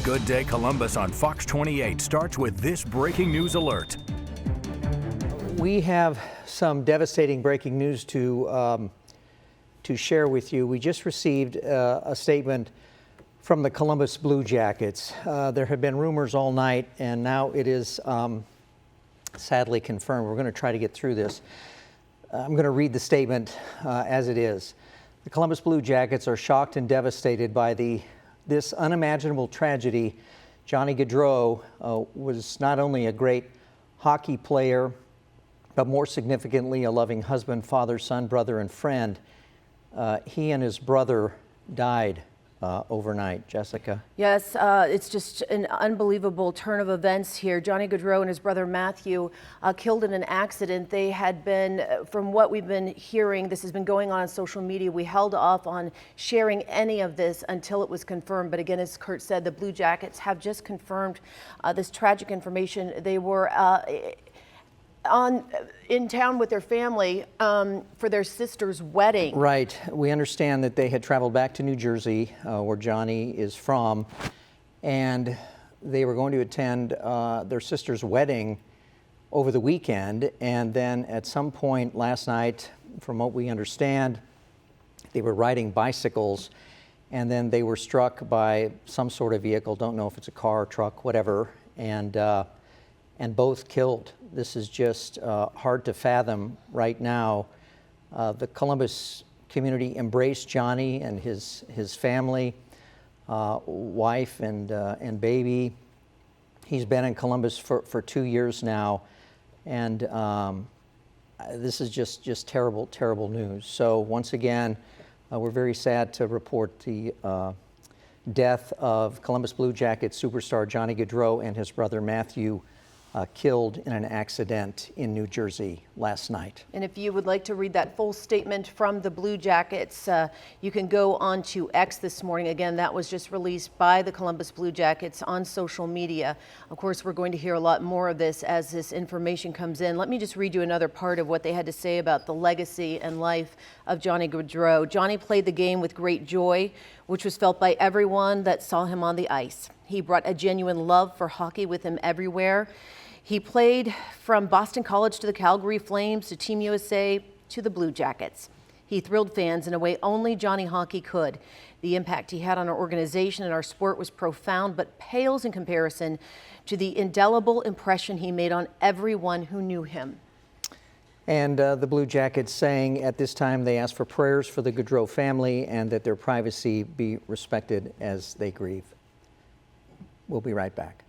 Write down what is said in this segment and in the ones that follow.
Good Day Columbus on Fox 28 starts with this breaking news alert. We have some devastating breaking news to share with you. We just received a statement from the Columbus Blue Jackets. There have been rumors all night, and now it is sadly confirmed. We're going to try to get through this. I'm going to read the statement as it is. The Columbus Blue Jackets are shocked and devastated by this unimaginable tragedy. Johnny Gaudreau was not only a great hockey player, but more significantly, a loving husband, father, son, brother, and friend. He and his brother died overnight. Jessica? Yes, it's just an unbelievable turn of events here. Johnny Gaudreau and his brother Matthew killed in an accident. They had been, from what we've been hearing, this has been going on social media. We held off on sharing any of this until it was confirmed. But again, as Kurt said, the Blue Jackets have just confirmed this tragic information. They were in town with their family for their sister's wedding. Right. We understand that they had traveled back to New Jersey, where Johnny is from, and they were going to attend their sister's wedding over the weekend. And then at some point last night, from what we understand, they were riding bicycles, and then they were struck by some sort of vehicle. Don't know if it's a car, truck, whatever, and both killed. This is just hard to fathom right now. The Columbus community embraced Johnny and his family, wife and baby. He's been in Columbus for 2 years now, and this is just terrible, terrible news. So once again, we're very sad to report the death of Columbus Blue Jackets superstar Johnny Gaudreau and his brother Matthew, killed in an accident in New Jersey last night. And if you would like to read that full statement from the Blue Jackets, you can go on to X this morning. Again, that was just released by the Columbus Blue Jackets on social media. Of course, we're going to hear a lot more of this as this information comes in. Let me just read you another part of what they had to say about the legacy and life of Johnny Gaudreau. Johnny played the game with great joy, which was felt by everyone that saw him on the ice. He brought a genuine love for hockey with him everywhere. He played from Boston College to the Calgary Flames to Team USA to the Blue Jackets. He thrilled fans in a way only Johnny Hockey could. The impact he had on our organization and our sport was profound, but pales in comparison to the indelible impression he made on everyone who knew him. And the Blue Jackets saying at this time they ask for prayers for the Gaudreau family and that their privacy be respected as they grieve. We'll be right back.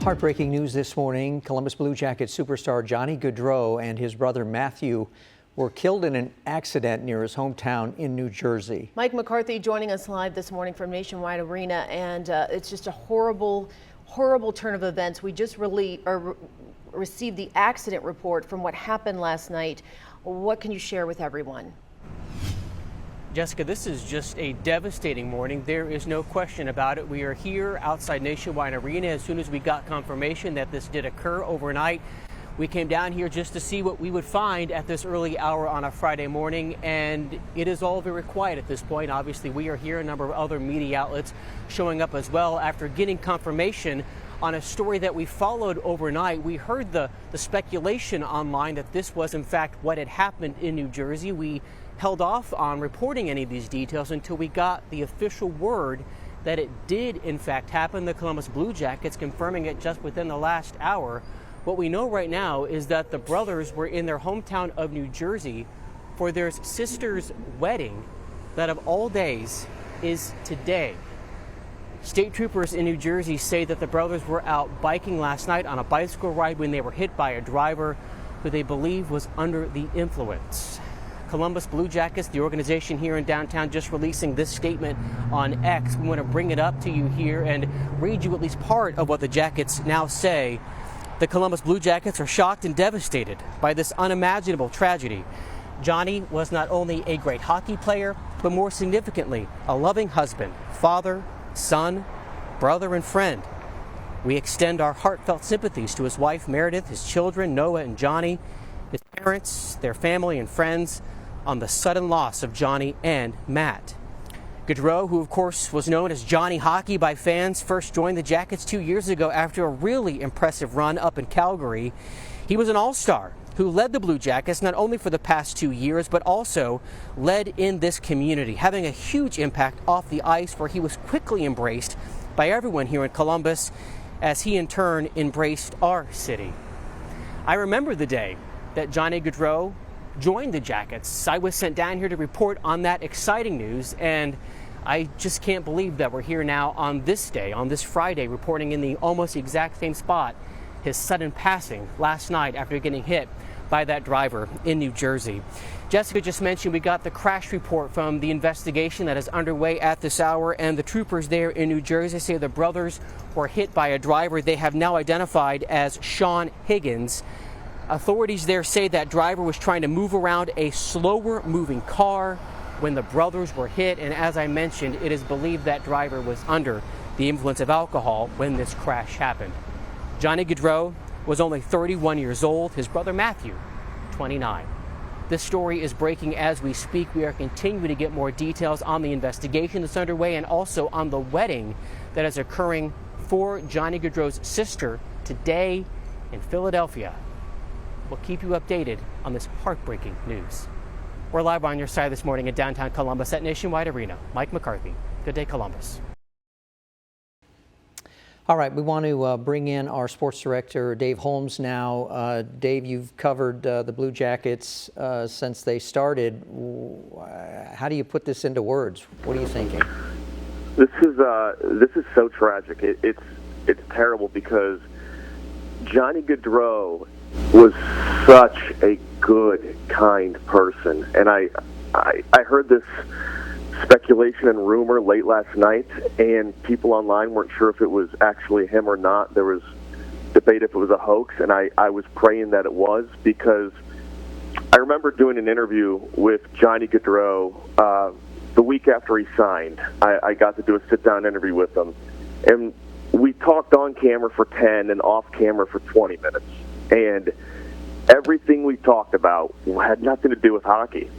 Heartbreaking news this morning. Columbus Blue Jackets superstar Johnny Gaudreau and his brother Matthew were killed in an accident near his hometown in New Jersey. Mike McCarthy joining us live this morning from Nationwide Arena, and it's just a horrible, horrible turn of events. We just received the accident report from what happened last night. What can you share with everyone? Jessica, this is just a devastating morning. There is no question about it. We are here outside Nationwide Arena. As soon as we got confirmation that this did occur overnight, we came down here just to see what we would find at this early hour on a Friday morning, and it is all very quiet at this point. Obviously, we are here, a number of other media outlets showing up as well. After getting confirmation on a story that we followed overnight, we heard the speculation online that this was in fact what had happened in New Jersey. We held off on reporting any of these details until we got the official word that it did in fact happen. The Columbus Blue Jackets confirming it just within the last hour. What we know right now is that the brothers were in their hometown of New Jersey for their sister's wedding that of all days is today. State troopers in New Jersey say that the brothers were out biking last night on a bicycle ride when they were hit by a driver who they believe was under the influence. Columbus Blue Jackets, the organization here in downtown, just releasing this statement on X. We want to bring it up to you here and read you at least part of what the Jackets now say. The Columbus Blue Jackets are shocked and devastated by this unimaginable tragedy. Johnny was not only a great hockey player, but more significantly, a loving husband, father, son, brother, and friend. We extend our heartfelt sympathies to his wife, Meredith, his children, Noah and Johnny, his parents, their family, and friends on the sudden loss of Johnny and Matt. Gaudreau, who of course was known as Johnny Hockey by fans, first joined the Jackets 2 years ago after a really impressive run up in Calgary. He was an all-star who led the Blue Jackets not only for the past 2 years, but also led in this community, having a huge impact off the ice where he was quickly embraced by everyone here in Columbus as he in turn embraced our city. I remember the day that Johnny Gaudreau joined the Jackets. I was sent down here to report on that exciting news, and I just can't believe that we're here now on this day, on this Friday, reporting in the almost exact same spot, his sudden passing last night after getting hit by that driver in New Jersey. Jessica just mentioned we got the crash report from the investigation that is underway at this hour, and the troopers there in New Jersey say the brothers were hit by a driver they have now identified as Sean Higgins. Authorities there say that driver was trying to move around a slower moving car when the brothers were hit, and as I mentioned, it is believed that driver was under the influence of alcohol when this crash happened. Johnny Gaudreau was only 31 years old, his brother Matthew, 29. This story is breaking as we speak. We are continuing to get more details on the investigation that's underway and also on the wedding that is occurring for Johnny Gaudreau's sister today in Philadelphia. We'll keep you updated on this heartbreaking news. We're live on your side this morning in downtown Columbus at Nationwide Arena. Mike McCarthy. Good day, Columbus. All right, we want to bring in our sports director, Dave Holmes, now. Dave, you've covered the Blue Jackets since they started. How do you put this into words? What are you thinking? This is so tragic. It's terrible because Johnny Gaudreau was such a good, kind person, and I heard this speculation and rumor late last night, and people online weren't sure if it was actually him or not. There was debate if it was a hoax, and I was praying that it was, because I remember doing an interview with Johnny Gaudreau the week after he signed. I got to do a sit-down interview with him, and we talked on camera for 10 and off camera for 20 minutes, and everything we talked about had nothing to do with hockey.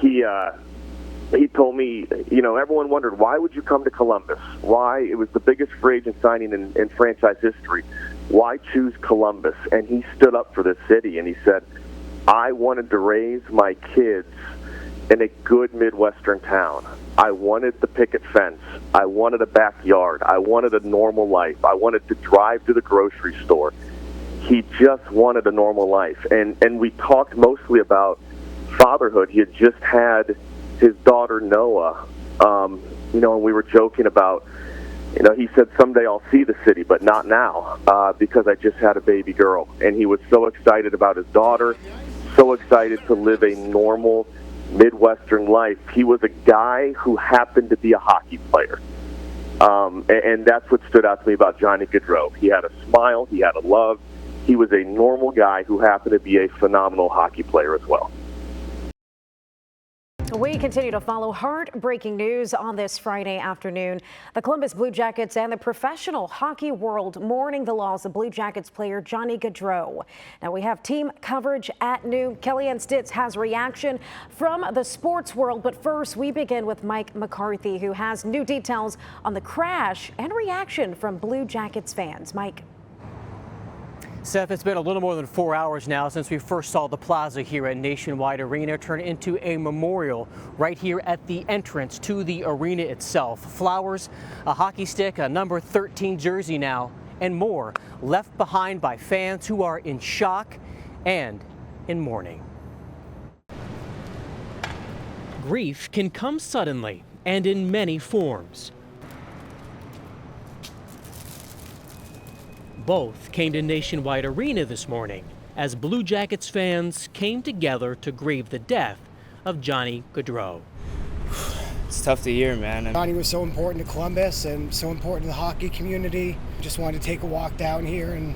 He told me, everyone wondered, why would you come to Columbus? Why? It was the biggest free agent signing in franchise history. Why choose Columbus? And he stood up for this city, and he said, I wanted to raise my kids in a good Midwestern town. I wanted the picket fence. I wanted a backyard. I wanted a normal life. I wanted to drive to the grocery store. He just wanted a normal life. And we talked mostly about fatherhood. He had just had his daughter Noah, and we were joking about, he said, someday I'll see the city, but not now, because I just had a baby girl. And he was so excited about his daughter, so excited to live a normal Midwestern life. He was a guy who happened to be a hockey player. And that's what stood out to me about Johnny Gaudreau. He had a smile, he had a love. He was a normal guy who happened to be a phenomenal hockey player as well. We continue to follow heartbreaking news on this Friday afternoon. The Columbus Blue Jackets and the professional hockey world mourning the loss of Blue Jackets player Johnny Gaudreau. Now we have team coverage at noon. Kellyanne Stitz has reaction from the sports world. But first, we begin with Mike McCarthy, who has new details on the crash and reaction from Blue Jackets fans. Mike. Seth, it's been a little more than 4 hours now since we first saw the plaza here at Nationwide Arena turn into a memorial right here at the entrance to the arena itself. Flowers, a hockey stick, a number 13 jersey now, and more left behind by fans who are in shock and in mourning. Grief can come suddenly and in many forms. Both came to Nationwide Arena this morning as Blue Jackets fans came together to grieve the death of Johnny Gaudreau. It's tough to hear, man. Johnny was so important to Columbus and so important to the hockey community. Just wanted to take a walk down here and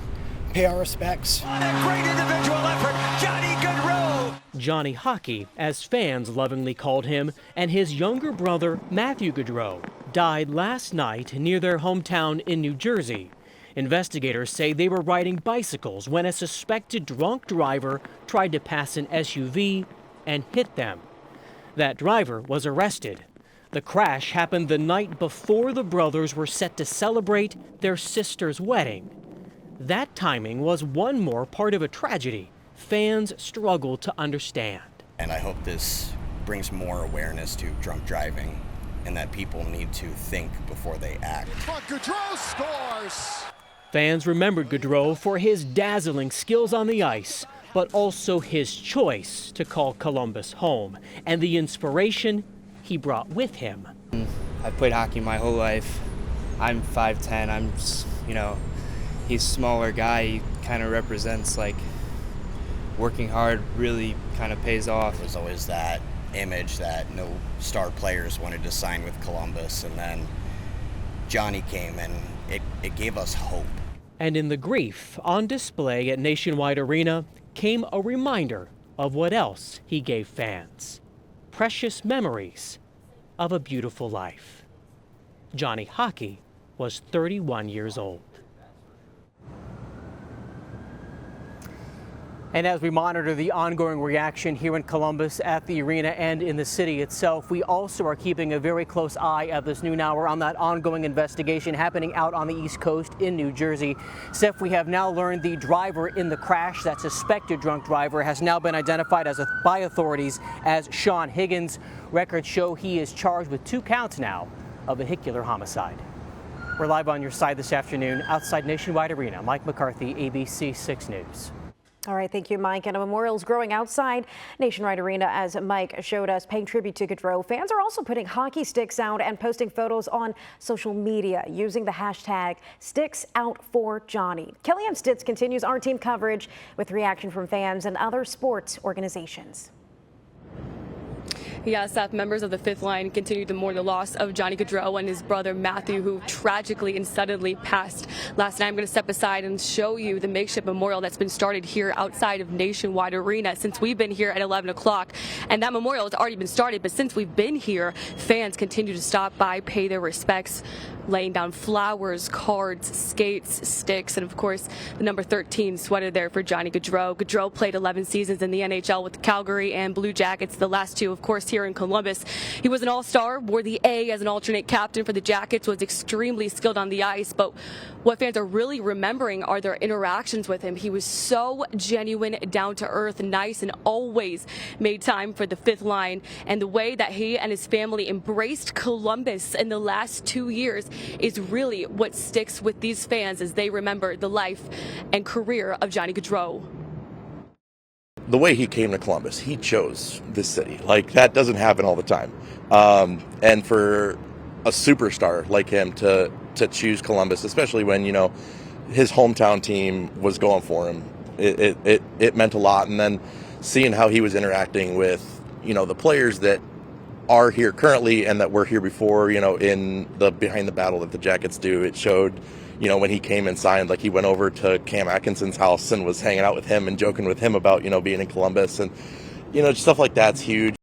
pay our respects. What a great individual effort, Johnny Gaudreau! Johnny Hockey, as fans lovingly called him, and his younger brother, Matthew Gaudreau, died last night near their hometown in New Jersey. Investigators say they were riding bicycles when a suspected drunk driver tried to pass an SUV and hit them. That driver was arrested. The crash happened the night before the brothers were set to celebrate their sister's wedding. That timing was one more part of a tragedy fans struggle to understand. And I hope this brings more awareness to drunk driving and that people need to think before they act. Gaudreau scores! Fans remembered Gaudreau for his dazzling skills on the ice, but also his choice to call Columbus home and the inspiration he brought with him. I've played hockey my whole life. I'm 5'10". He's a smaller guy. He kind of represents like working hard really kind of pays off. There's always that image that no star players wanted to sign with Columbus, and then Johnny came and it gave us hope. And in the grief on display at Nationwide Arena came a reminder of what else he gave fans. Precious memories of a beautiful life. Johnny Hockey was 31 years old. And as we monitor the ongoing reaction here in Columbus at the arena and in the city itself, we also are keeping a very close eye at this noon hour on that ongoing investigation happening out on the East Coast in New Jersey. Steph, we have now learned the driver in the crash, that suspected drunk driver, has now been identified by authorities as Sean Higgins. Records show he is charged with 2 counts now of vehicular homicide. We're live on your side this afternoon outside Nationwide Arena. Mike McCarthy, ABC 6 News. All right, thank you, Mike. And a memorial is growing outside Nationwide Arena, as Mike showed us, paying tribute to Gaudreau. Fans are also putting hockey sticks out and posting photos on social media using the hashtag #SticksOutForJohnny. Kellyanne Stitz continues our team coverage with reaction from fans and other sports organizations. Yeah, Seth, members of the Fifth Line continue to mourn the loss of Johnny Gaudreau and his brother Matthew, who tragically and suddenly passed last night. I'm going to step aside and show you the makeshift memorial that's been started here outside of Nationwide Arena since we've been here at 11 o'clock. And that memorial has already been started, but since we've been here, fans continue to stop by, pay their respects, laying down flowers, cards, skates, sticks, and of course the number 13 sweater there for Johnny Gaudreau. Gaudreau played 11 seasons in the NHL with the Calgary and Blue Jackets, the last 2 of course here in Columbus. He was an all-star, wore the A as an alternate captain for the Jackets, was extremely skilled on the ice, but what fans are really remembering are their interactions with him. He was so genuine, down to earth, nice, and always made time for the Fifth Line, and the way that he and his family embraced Columbus in the last 2 years is really what sticks with these fans as they remember the life and career of Johnny Gaudreau. The way he came to Columbus, he chose this city. Like, that doesn't happen all the time. And for a superstar like him to choose Columbus, especially when, his hometown team was going for him, it meant a lot. And then seeing how he was interacting with, the players that are here currently and that were here before, in the behind the battle that the Jackets do, it showed, when he came and signed, like he went over to Cam Atkinson's house and was hanging out with him and joking with him about, being in Columbus, and, stuff like that's huge.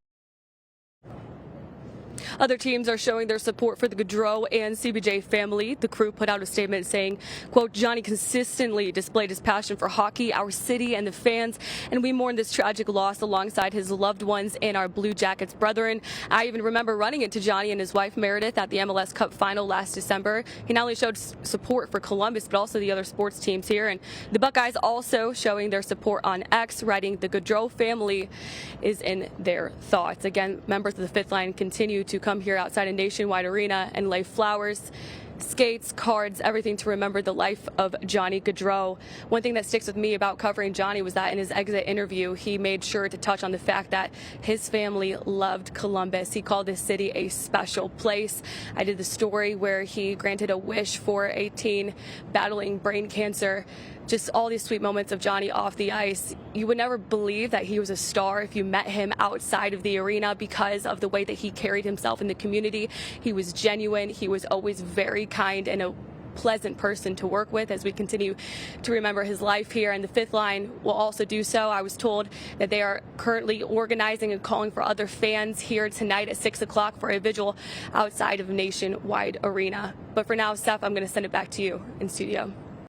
Other teams are showing their support for the Gaudreau and CBJ family. The crew put out a statement saying, quote, Johnny consistently displayed his passion for hockey, our city, and the fans, and we mourn this tragic loss alongside his loved ones and our Blue Jackets brethren. I even remember running into Johnny and his wife Meredith at the MLS Cup final last December. He not only showed support for Columbus, but also the other sports teams here. And the Buckeyes also showing their support on X, writing, the Gaudreau family is in their thoughts. Again, members of the Fifth Line continue to come here outside a Nationwide Arena and lay flowers, skates, cards, everything to remember the life of Johnny Gaudreau. One thing that sticks with me about covering Johnny was that in his exit interview, he made sure to touch on the fact that his family loved Columbus. He called this city a special place. I did the story where he granted a wish for a teen battling brain cancer. Just all these sweet moments of Johnny off the ice. You would never believe that he was a star if you met him outside of the arena because of the way that he carried himself in the community. He was genuine. He was always very kind and a pleasant person to work with as we continue to remember his life here. And the Fifth Line will also do so. I was told that they are currently organizing and calling for other fans here tonight at 6 o'clock for a vigil outside of Nationwide Arena. But for now, Steph, I'm going to send it back to you in studio.